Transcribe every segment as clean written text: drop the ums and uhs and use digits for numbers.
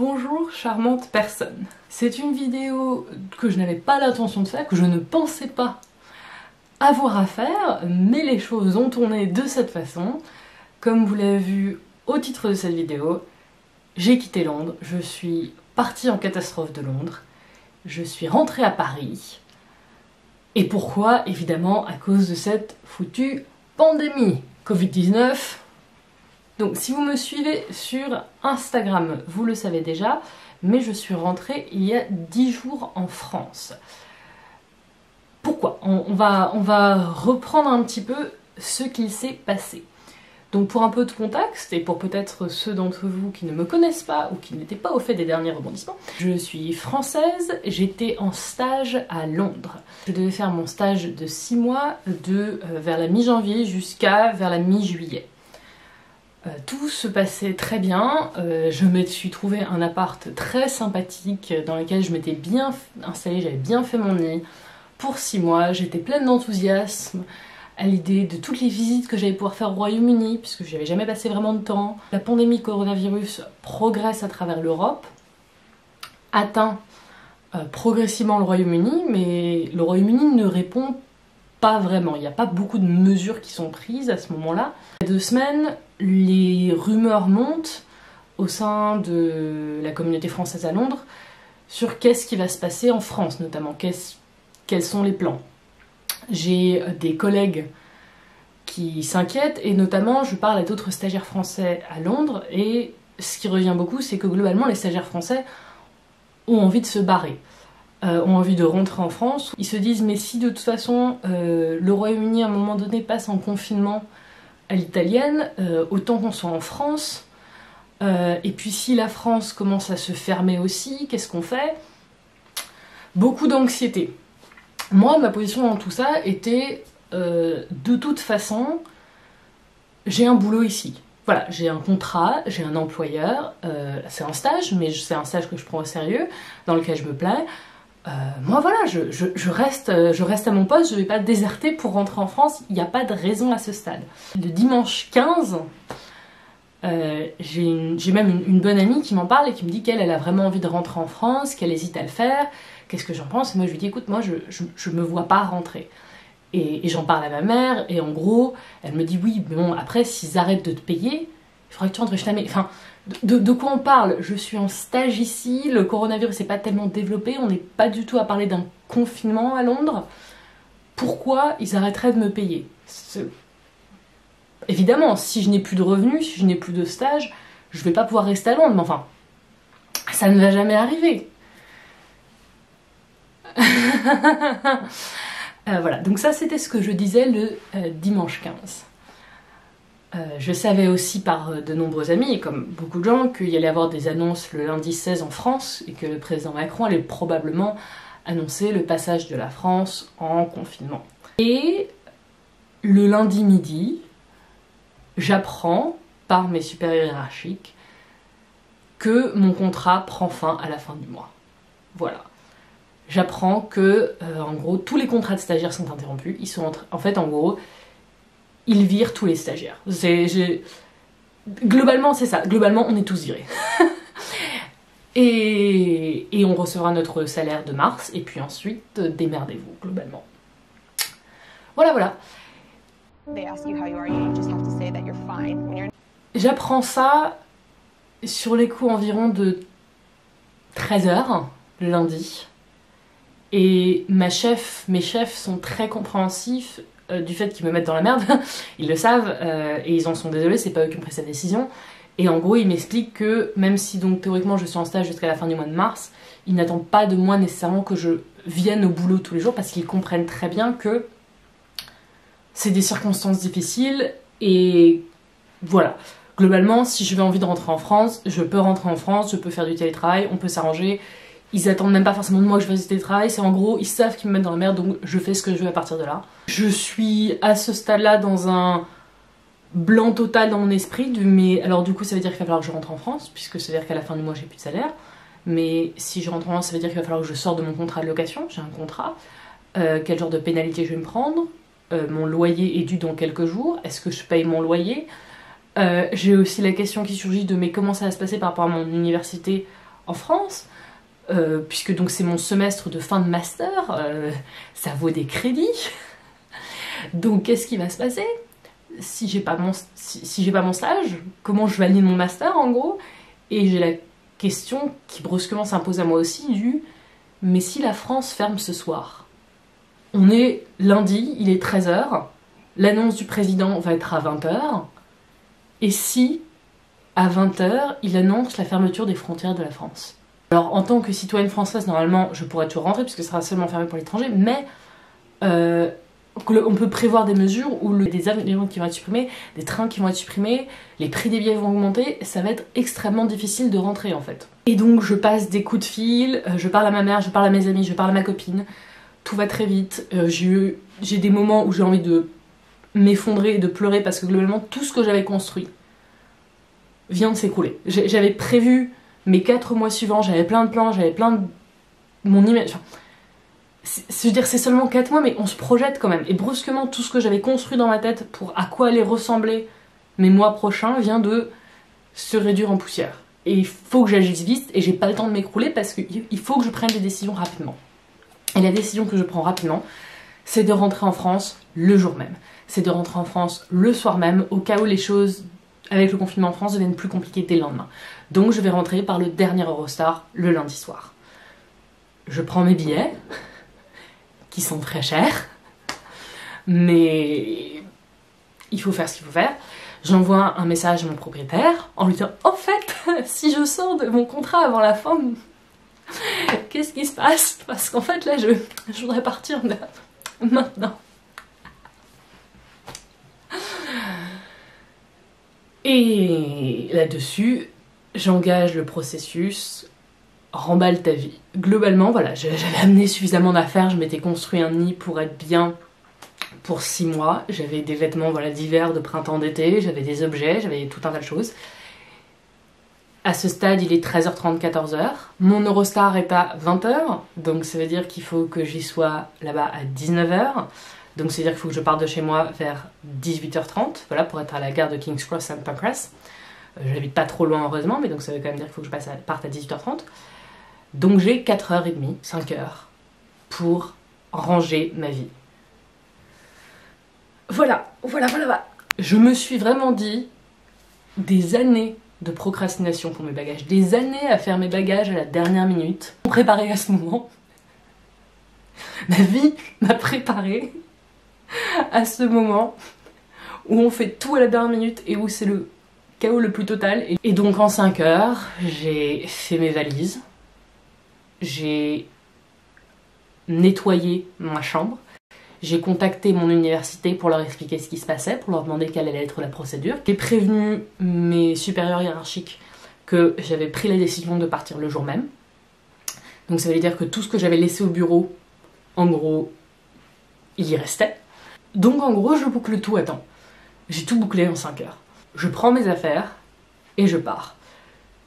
Bonjour charmante personne. C'est une vidéo que je n'avais pas l'intention de faire, que je ne pensais pas avoir à faire, mais les choses ont tourné de cette façon. Comme vous l'avez vu au titre de cette vidéo, j'ai quitté Londres, je suis partie en catastrophe de Londres, je suis rentrée à Paris. Et pourquoi? Évidemment à cause de cette foutue pandémie Covid-19. Donc si vous me suivez sur Instagram, vous le savez déjà, mais je suis rentrée il y a 10 jours en France. Pourquoi? On va reprendre un petit peu ce qu'il s'est passé. Donc pour un peu de contexte, et pour peut-être ceux d'entre vous qui ne me connaissent pas ou qui n'étaient pas au fait des derniers rebondissements, je suis française, j'étais en stage à Londres. Je devais faire mon stage de 6 mois, vers la mi-janvier jusqu'à vers la mi-juillet. Tout se passait très bien, je me suis trouvé un appart très sympathique dans lequel je m'étais bien installée, j'avais bien fait mon nid pour 6 mois, j'étais pleine d'enthousiasme à l'idée de toutes les visites que j'allais pouvoir faire au Royaume-Uni, puisque j'avais jamais passé vraiment de temps. La pandémie coronavirus progresse à travers l'Europe, atteint progressivement le Royaume-Uni, mais le Royaume-Uni ne répond pas vraiment. Il n'y a pas beaucoup de mesures qui sont prises à ce moment-là. Il y a 2 semaines, les rumeurs montent au sein de la communauté française à Londres sur qu'est-ce qui va se passer en France, notamment quels sont les plans. J'ai des collègues qui s'inquiètent, et notamment je parle à d'autres stagiaires français à Londres, et ce qui revient beaucoup, c'est que globalement les stagiaires français ont envie de se barrer, ont envie de rentrer en France. Ils se disent mais si de toute façon le Royaume-Uni à un moment donné passe en confinement à l'italienne, autant qu'on soit en France, et puis si la France commence à se fermer aussi, qu'est-ce qu'on fait? Beaucoup d'anxiété. Moi, ma position dans tout ça était, de toute façon, j'ai un boulot ici. Voilà, j'ai un contrat, j'ai un employeur, c'est un stage, mais c'est un stage que je prends au sérieux, dans lequel je me plais. Moi voilà, je reste à mon poste, je vais pas déserter pour rentrer en France, il n'y a pas de raison à ce stade. Le dimanche 15, j'ai même une bonne amie qui m'en parle et qui me dit qu'elle a vraiment envie de rentrer en France, qu'elle hésite à le faire. Qu'est-ce que j'en pense? Et moi je lui dis écoute, moi je me vois pas rentrer. Et j'en parle à ma mère, et en gros, elle me dit oui, mais bon, après s'ils arrêtent de te payer, il faudrait que tu rentres chez ta mère. Enfin, de quoi on parle? Je suis en stage ici, le coronavirus n'est pas tellement développé, on n'est pas du tout à parler d'un confinement à Londres. Pourquoi ils arrêteraient de me payer? Évidemment, si je n'ai plus de revenus, si je n'ai plus de stage, je vais pas pouvoir rester à Londres, mais enfin, ça ne va jamais arriver. Voilà, donc ça c'était ce que je disais le dimanche 15. Je savais aussi par de nombreux amis, et comme beaucoup de gens, qu'il y allait avoir des annonces le lundi 16 en France, et que le président Macron allait probablement annoncer le passage de la France en confinement. Et le lundi midi, j'apprends par mes supérieurs hiérarchiques que mon contrat prend fin à la fin du mois. Voilà. J'apprends que, en gros, tous les contrats de stagiaires sont interrompus. Ils sont en fait, en gros, ils virent tous les stagiaires. Globalement, c'est ça. Globalement, on est tous virés. et on recevra notre salaire de mars. Et puis ensuite, démerdez-vous, globalement. Voilà. J'apprends ça sur les coups environ de 13h, le lundi. Et mes chefs sont très compréhensifs du fait qu'ils me mettent dans la merde, ils le savent, et ils en sont désolés, c'est pas eux qui ont pris cette décision. Et en gros, ils m'expliquent que même si donc théoriquement je suis en stage jusqu'à la fin du mois de mars, ils n'attendent pas de moi nécessairement que je vienne au boulot tous les jours, parce qu'ils comprennent très bien que c'est des circonstances difficiles, et voilà. Globalement, si j'avais envie de rentrer en France, je peux rentrer en France, je peux faire du télétravail, on peut s'arranger. Ils attendent même pas forcément de moi que je fasse du télétravail, c'est en gros, ils savent qu'ils me mettent dans la merde, donc je fais ce que je veux à partir de là. Je suis à ce stade-là dans un blanc total dans mon esprit, mais alors du coup ça veut dire qu'il va falloir que je rentre en France, puisque ça veut dire qu'à la fin du mois j'ai plus de salaire, mais si je rentre en France ça veut dire qu'il va falloir que je sorte de mon contrat de location, j'ai un contrat, quel genre de pénalité je vais me prendre, mon loyer est dû dans quelques jours, est-ce que je paye mon loyer? J'ai aussi la question qui surgit de mais comment ça va se passer par rapport à mon université en France, puisque donc c'est mon semestre de fin de master, ça vaut des crédits. Donc qu'est-ce qui va se passer si j'ai pas mon stage? Comment je valide mon master en gros? Et j'ai la question qui brusquement s'impose à moi aussi du mais si la France ferme ce soir? On est lundi, il est 13 h, l'annonce du président va être à 20 h, et si à 20 h il annonce la fermeture des frontières de la France? Alors en tant que citoyenne française, normalement je pourrais toujours rentrer puisque ce sera seulement fermé pour l'étranger, mais on peut prévoir des mesures où des avions qui vont être supprimés, des trains qui vont être supprimés, les prix des billets vont augmenter, ça va être extrêmement difficile de rentrer en fait. Et donc je passe des coups de fil, je parle à ma mère, je parle à mes amis, je parle à ma copine, tout va très vite, j'ai des moments où j'ai envie de m'effondrer et de pleurer parce que globalement tout ce que j'avais construit vient de s'écrouler. J'avais prévu mes 4 mois suivants, j'avais plein de plans, j'avais plein de... mon image... Enfin, je veux dire, c'est seulement 4 mois, mais on se projette quand même. Et brusquement, tout ce que j'avais construit dans ma tête pour à quoi allaient ressembler mes mois prochains vient de se réduire en poussière. Et il faut que j'agisse vite, et j'ai pas le temps de m'écrouler parce qu'il faut que je prenne des décisions rapidement. Et la décision que je prends rapidement, c'est de rentrer en France le jour même. C'est de rentrer en France le soir même, au cas où les choses, avec le confinement en France, deviennent plus compliquées dès le lendemain. Donc je vais rentrer par le dernier Eurostar le lundi soir. Je prends mes billets, qui sont très chers, mais il faut faire ce qu'il faut faire. J'envoie un message à mon propriétaire en lui disant « En fait, si je sors de mon contrat avant la fin, qu'est-ce qui se passe? Parce qu'en fait là, je voudrais partir maintenant. » Et là-dessus, j'engage le processus remballe ta vie. Globalement, voilà, j'avais amené suffisamment d'affaires, je m'étais construit un nid pour être bien pour 6 mois, j'avais des vêtements voilà, d'hiver, de printemps, d'été, j'avais des objets, j'avais tout un tas de choses. À ce stade, il est 13h30, 14h. Mon Eurostar est à 20h, donc ça veut dire qu'il faut que j'y sois là-bas à 19h. Donc ça veut dire qu'il faut que je parte de chez moi vers 18h30, voilà, pour être à la gare de King's Cross St Pancras. J'habite pas trop loin heureusement, mais donc ça veut quand même dire qu'il faut que je parte à 18h30. Donc j'ai 4h30, 5h pour ranger ma vie. Voilà. Je me suis vraiment dit des années de procrastination pour mes bagages, des années à faire mes bagages à la dernière minute, préparé à ce moment. Ma vie m'a préparé à ce moment où on fait tout à la dernière minute et où c'est le chaos le plus total. Et donc en 5 heures, j'ai fait mes valises, j'ai nettoyé ma chambre, j'ai contacté mon université pour leur expliquer ce qui se passait, pour leur demander quelle allait être la procédure. J'ai prévenu mes supérieurs hiérarchiques que j'avais pris la décision de partir le jour même. Donc ça veut dire que tout ce que j'avais laissé au bureau, en gros, il y restait. Donc en gros, je boucle tout à temps. J'ai tout bouclé en 5 heures. Je prends mes affaires et je pars.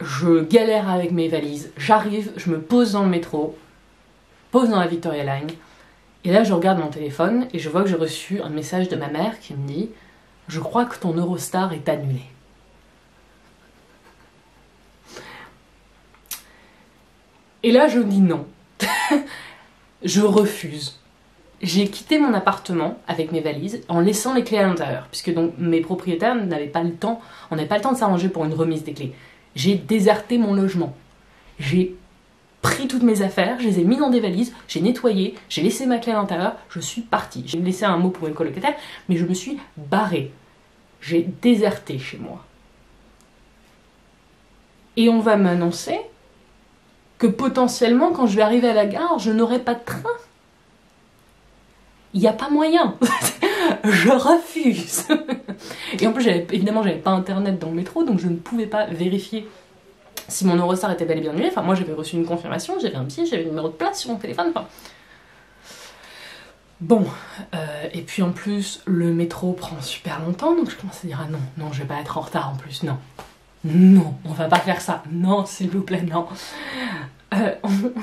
Je galère avec mes valises, j'arrive, je me pose dans le métro, pose dans la Victoria Line, et là je regarde mon téléphone et je vois que j'ai reçu un message de ma mère qui me dit « Je crois que ton Eurostar est annulé. » Et là je dis non. Je refuse. J'ai quitté mon appartement avec mes valises en laissant les clés à l'intérieur, puisque donc mes propriétaires n'avaient pas le temps, on n'avait pas le temps de s'arranger pour une remise des clés. J'ai déserté mon logement. J'ai pris toutes mes affaires, je les ai mis dans des valises, j'ai nettoyé, j'ai laissé ma clé à l'intérieur, je suis partie. J'ai laissé un mot pour une colocataire, mais je me suis barrée. J'ai déserté chez moi. Et on va m'annoncer que potentiellement, quand je vais arriver à la gare, je n'aurai pas de train. Il n'y a pas moyen. Je refuse. Et en plus, évidemment, j'avais pas internet dans le métro, donc je ne pouvais pas vérifier si mon Eurostar était bel et bien annulé. Enfin, moi, j'avais reçu une confirmation, j'avais un billet, j'avais le numéro de place sur mon téléphone. Enfin... Bon, et puis en plus, le métro prend super longtemps, donc je commence à dire, ah non, je vais pas être en retard en plus, non. Non, on va pas faire ça. Non, s'il vous plaît, non.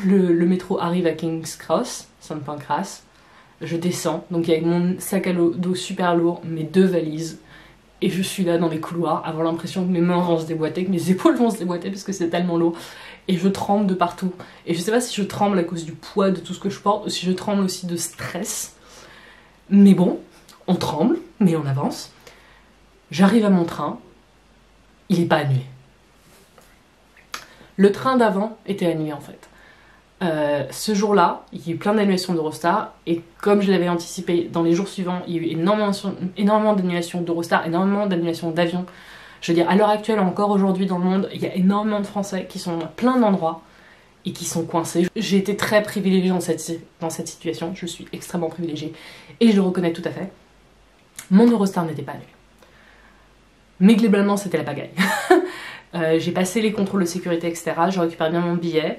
Le métro arrive à King's Cross, St Pancras. Je descends, donc avec mon sac à dos super lourd, mes 2 valises, et je suis là dans les couloirs, avoir l'impression que mes mains vont se déboîter, que mes épaules vont se déboîter parce que c'est tellement lourd. et je tremble de partout. Et je sais pas si je tremble à cause du poids de tout ce que je porte, ou si je tremble aussi de stress. Mais bon, on tremble, mais on avance. J'arrive à mon train, il n'est pas annulé. Le train d'avant était annulé en fait. Ce jour-là, il y a eu plein d'annulations d'Eurostar, et comme je l'avais anticipé, dans les jours suivants, il y a eu énormément d'annulations d'Eurostar, énormément d'annulations d'avions. Je veux dire, à l'heure actuelle, encore aujourd'hui dans le monde, il y a énormément de Français qui sont dans plein d'endroits et qui sont coincés. J'ai été très privilégiée dans cette situation, je suis extrêmement privilégiée, et je le reconnais tout à fait. Mon Eurostar n'était pas annulé. Mais globalement, c'était la pagaille. J'ai passé les contrôles de sécurité, etc. Je récupère bien mon billet.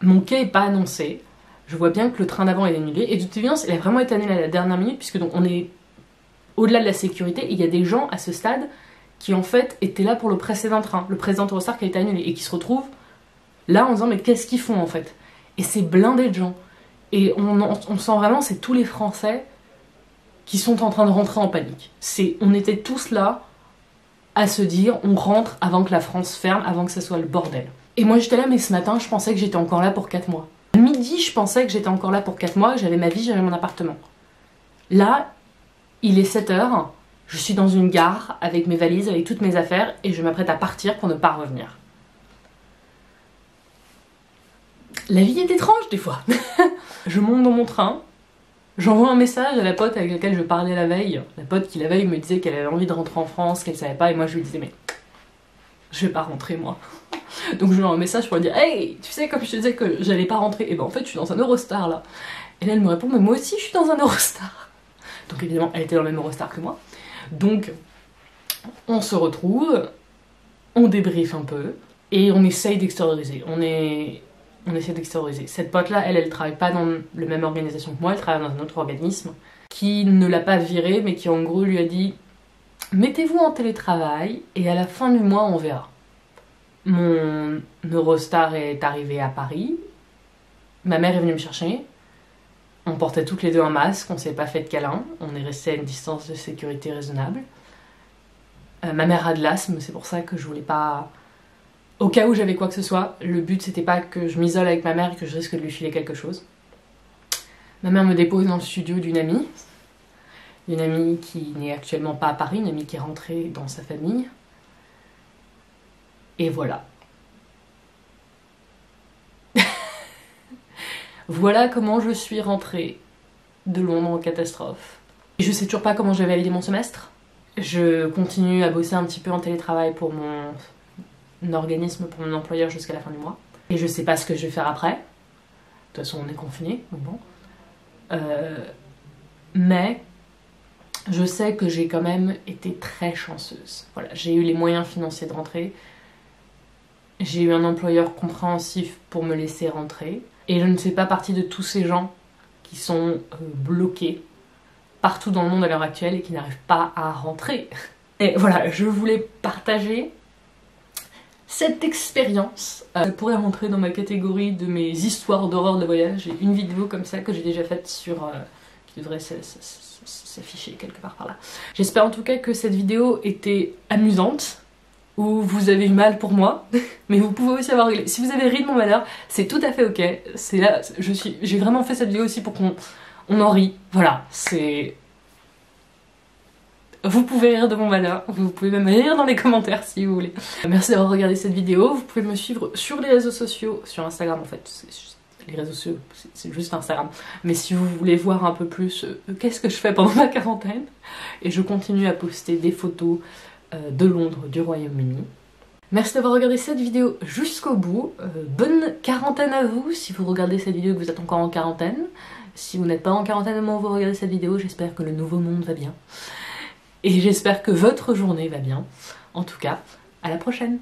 Mon quai n'est pas annoncé. Je vois bien que le train d'avant est annulé. Et de toute évidence, il a vraiment été annulé à la dernière minute, puisque donc on est au-delà de la sécurité. Et il y a des gens à ce stade qui en fait étaient là pour le précédent train, le précédent Eurostar qui a été annulé, et qui se retrouvent là en disant mais qu'est-ce qu'ils font en fait? Et c'est blindé de gens. Et on sent vraiment, c'est tous les Français qui sont en train de rentrer en panique. On était tous là à se dire on rentre avant que la France ferme, avant que ça soit le bordel. Et moi j'étais là, mais ce matin je pensais que j'étais encore là pour 4 mois. À midi je pensais que j'étais encore là pour 4 mois, j'avais ma vie, j'avais mon appartement. Là, il est 7h, je suis dans une gare avec mes valises, avec toutes mes affaires, et je m'apprête à partir pour ne pas revenir. La vie est étrange des fois. Je monte dans mon train, j'envoie un message à la pote avec laquelle je parlais la veille. La pote qui la veille me disait qu'elle avait envie de rentrer en France, qu'elle savait pas, et moi je lui disais mais je vais pas rentrer moi. Donc je lui envoie un message pour lui dire hey, tu sais comme je te disais que j'allais pas rentrer, et ben en fait je suis dans un Eurostar là. Et là elle me répond mais moi aussi je suis dans un Eurostar. Donc évidemment elle était dans le même Eurostar que moi. Donc on se retrouve, on débriefe un peu et on essaye d'extérioriser. On essaie d'extérioriser. Cette pote-là, elle travaille pas dans la même organisation que moi, elle travaille dans un autre organisme qui ne l'a pas virée, mais qui en gros lui a dit mettez-vous en télétravail et à la fin du mois on verra. Mon Eurostar est arrivé à Paris, ma mère est venue me chercher, on portait toutes les deux un masque, on s'est pas fait de câlin, on est resté à une distance de sécurité raisonnable. Ma mère a de l'asthme, c'est pour ça que je voulais pas... Au cas où j'avais quoi que ce soit, le but c'était pas que je m'isole avec ma mère et que je risque de lui filer quelque chose. Ma mère me dépose dans le studio d'une amie qui n'est actuellement pas à Paris, une amie qui est rentrée dans sa famille. Et voilà. Voilà comment je suis rentrée de Londres en catastrophe. Je sais toujours pas comment je vais valider mon semestre. Je continue à bosser un petit peu en télétravail pour mon organisme, pour mon employeur jusqu'à la fin du mois. Et je sais pas ce que je vais faire après. De toute façon on est confiné, donc bon. Mais je sais que j'ai quand même été très chanceuse. Voilà, j'ai eu les moyens financiers de rentrer. J'ai eu un employeur compréhensif pour me laisser rentrer. Et je ne fais pas partie de tous ces gens qui sont bloqués partout dans le monde à l'heure actuelle et qui n'arrivent pas à rentrer. Et voilà, je voulais partager cette expérience. Ça pourrait rentrer dans ma catégorie de mes histoires d'horreur de voyage. J'ai une vidéo comme ça que j'ai déjà faite sur... qui devrait s'afficher quelque part par là. J'espère en tout cas que cette vidéo était amusante, ou vous avez eu mal pour moi, mais vous pouvez aussi avoir... Si vous avez ri de mon malheur, c'est tout à fait ok. C'est là, j'ai vraiment fait cette vidéo aussi pour qu'on en rit. Voilà, c'est... Vous pouvez rire de mon malheur, vous pouvez même rire dans les commentaires si vous voulez. Merci d'avoir regardé cette vidéo, vous pouvez me suivre sur les réseaux sociaux, sur Instagram en fait, les réseaux sociaux c'est juste Instagram. Mais si vous voulez voir un peu plus qu'est-ce que je fais pendant ma quarantaine, et je continue à poster des photos de Londres, du Royaume-Uni. Merci d'avoir regardé cette vidéo jusqu'au bout, bonne quarantaine à vous si vous regardez cette vidéo et que vous êtes encore en quarantaine. Si vous n'êtes pas en quarantaine au moment où vous regardez cette vidéo, j'espère que le nouveau monde va bien. Et j'espère que votre journée va bien. En tout cas, à la prochaine!